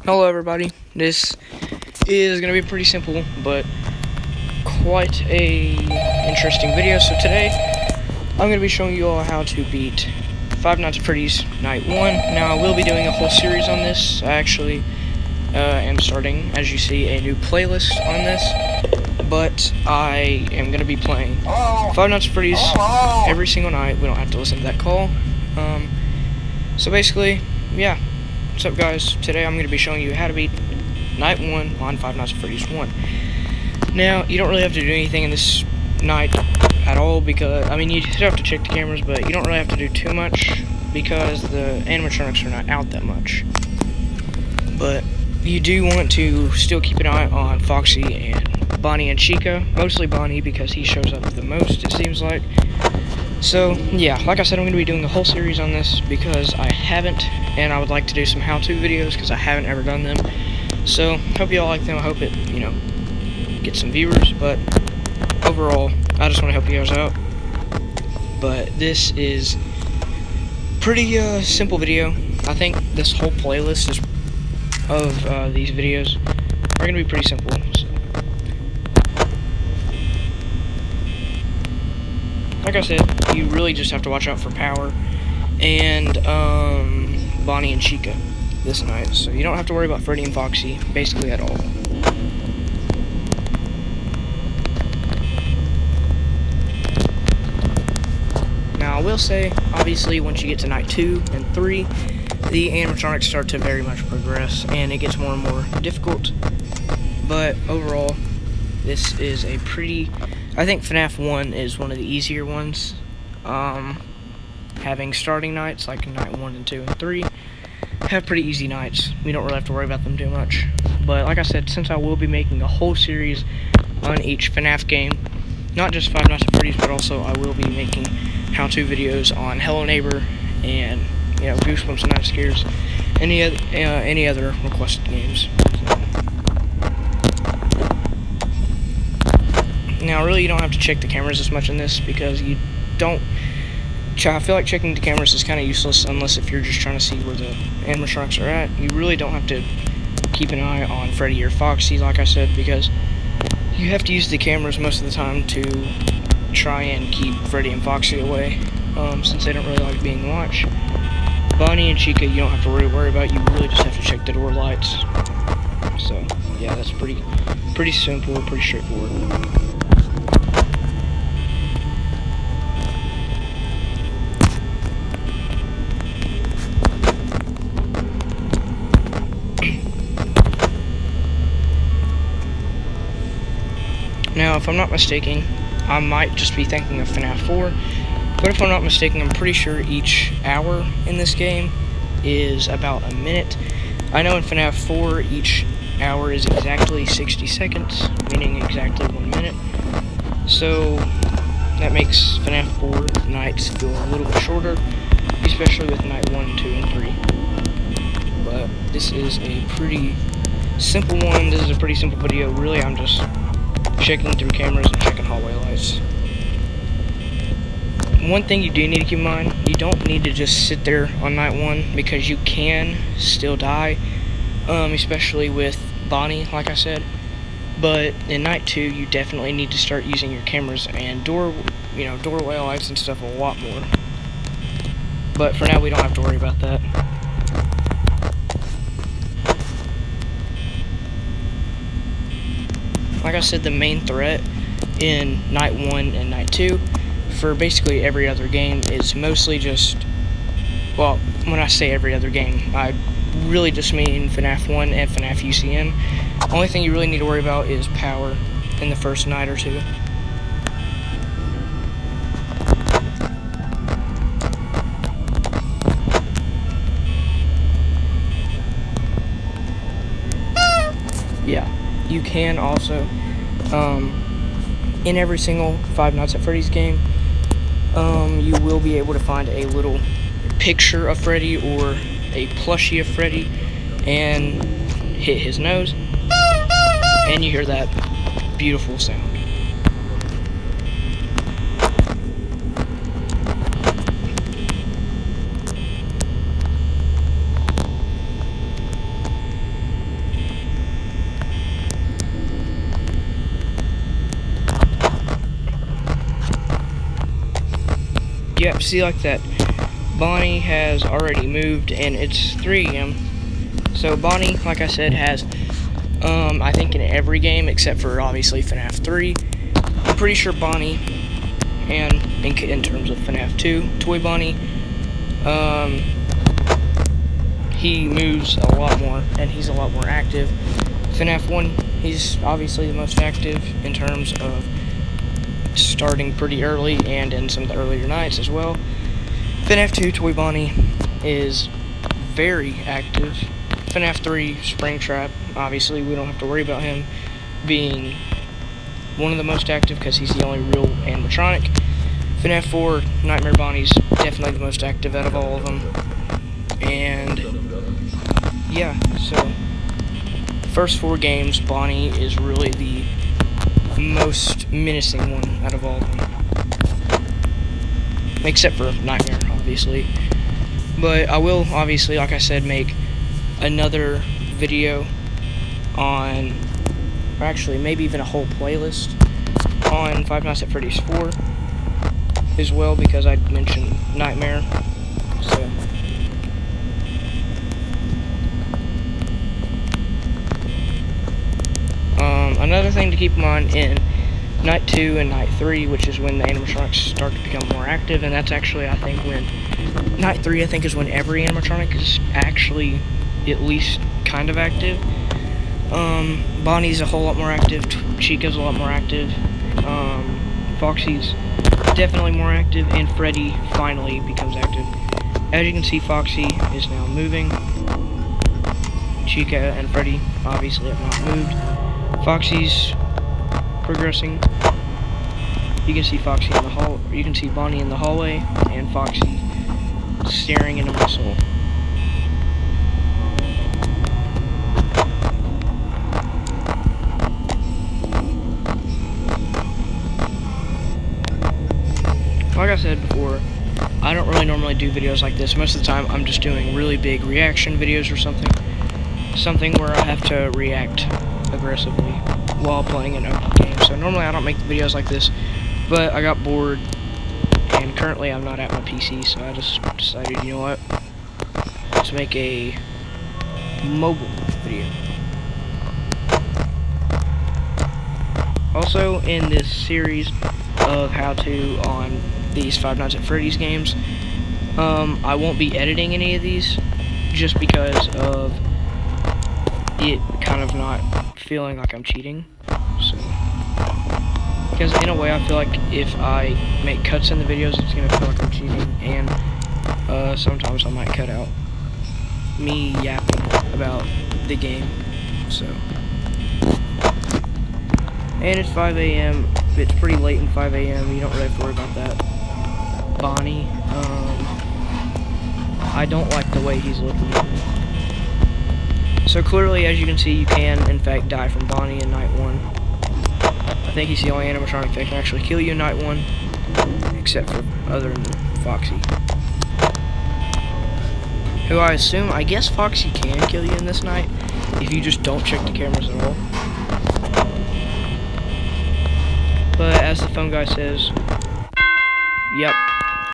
Hello everybody, this is going to be pretty simple, but quite a interesting video. So today, I'm going to be showing you all how to beat Five Nights at Freddy's Night 1. Now, I will be doing a whole series on this. I actually am starting, as you see, a new playlist on this, but I am going to be playing Five Nights at Freddy's every single night. We don't have to listen to that call. So basically, yeah. What's up, guys? Today I'm going to be showing you how to beat Night 1 on Five Nights at Freddy's 1. Now, you don't really have to do anything in this night at all because, I mean, you still have to check the cameras, but you don't really have to do too much because the animatronics are not out that much. But you do want to still keep an eye on Foxy and Bonnie and Chica. Mostly Bonnie because he shows up the most, it seems like. So, yeah, like I said, I'm going to be doing a whole series on this because I haven't, and I would like to do some how-to videos because I haven't ever done them. So, hope you all like them. I hope it, gets some viewers, but overall, I just want to help you guys out. But this is pretty simple video. I think this whole playlist of these videos are going to be pretty simple. So. Like I said, you really just have to watch out for Power and Bonnie and Chica this night, so you don't have to worry about Freddy and Foxy basically at all. Now, I will say, obviously, once you get to night 2 and 3, the animatronics start to very much progress, and it gets more and more difficult. But overall, this is a pretty... I think FNaF 1 is one of the easier ones. Having starting nights, like night 1 and 2 and 3, have pretty easy nights. We don't really have to worry about them too much. But like I said, since I will be making a whole series on each FNaF game, not just Five Nights at Freddy's, but also I will be making how-to videos on Hello Neighbor and, Goosebumps and Night Scares, any other requested games. Now, really, you don't have to check the cameras as much in this because you don't... I feel like checking the cameras is kind of useless unless if you're just trying to see where the animatronics are at. You really don't have to keep an eye on Freddy or Foxy, like I said, because you have to use the cameras most of the time to try and keep Freddy and Foxy away, since they don't really like being watched. Bonnie and Chica, you don't have to worry about. You really just have to check the door lights. So, yeah, that's pretty simple, pretty straightforward. Now, if I'm not mistaken, I might just be thinking of FNaF 4, but if I'm not mistaken, I'm pretty sure each hour in this game is about a minute. I know in FNaF 4, each hour is exactly 60 seconds, meaning exactly 1 minute. So, that makes FNaF 4 nights feel a little bit shorter, especially with night 1, 2, and 3. But this is a pretty simple one. This is a pretty simple video. Really, I'm just checking through cameras and checking hallway lights. One thing you do need to keep in mind, you don't need to just sit there on night 1 because you can still die, especially with Bonnie, like I said. But in night 2, you definitely need to start using your cameras and doorway lights and stuff a lot more. But for now, we don't have to worry about that. Like I said, the main threat in night 1 and night 2 for basically every other game is mostly just, well, when I say every other game, I really just mean FNaF 1 and FNaF UCM. The only thing you really need to worry about is Power in the first night or two. Yeah. You can also, in every single Five Nights at Freddy's game, you will be able to find a little picture of Freddy or a plushie of Freddy and hit his nose, and you hear that beautiful sound. yeah, see like that. Bonnie has already moved, and it's 3 a.m. So Bonnie, like I said, has, I think in every game except for obviously FNaF 3. I'm pretty sure Bonnie, and in terms of FNaF 2, Toy Bonnie, he moves a lot more, and he's a lot more active. FNaF 1, he's obviously the most active in terms of starting pretty early and in some of the earlier nights as well. FNaF 2, Toy Bonnie, is very active. FNaF 3, Springtrap, obviously we don't have to worry about him being one of the most active because he's the only real animatronic. FNaF 4, Nightmare Bonnie's definitely the most active out of all of them. And yeah, so first 4 games, Bonnie is really the most menacing one out of all of them. Except for Nightmare, obviously. But I will, obviously, like I said, make another video on, or actually maybe even a whole playlist on Five Nights at Freddy's 4 as well, because I mentioned Nightmare. So another thing to keep in mind in Night 2 and Night 3, which is when the animatronics start to become more active, and that's actually, I think, when Night 3, I think, is when every animatronic is actually at least kind of active. Bonnie's a whole lot more active, Chica's a lot more active, Foxy's definitely more active, and Freddy finally becomes active. As you can see, Foxy is now moving. Chica and Freddy obviously have not moved. Foxy's progressing. You can see Foxy in the hall. You can see Bonnie in the hallway, and Foxy staring into my soul. Like I said before, I don't really normally do videos like this. Most of the time, I'm just doing really big reaction videos or something. Something where I have to react aggressively while playing an open game. So normally I don't make videos like this, but I got bored, and currently I'm not at my PC, so I just decided, you know what, let's make a mobile video. Also, in this series of how-to on these Five Nights at Freddy's games, I won't be editing any of these, just because of it kind of not feeling like I'm cheating. So, because in a way I feel like if I make cuts in the videos, it's gonna feel like I'm cheating, and sometimes I might cut out me yapping about the game. So, and it's 5 a.m. It's pretty late in 5 a.m. You don't really have to worry about that. Bonnie, I don't like the way he's looking at me. So clearly, as you can see, you can, in fact, die from Bonnie in Night 1. I think he's the only animatronic that can actually kill you in Night 1, except for other than Foxy. Who I guess Foxy can kill you in this night, if you just don't check the cameras at all. But as the phone guy says, yep,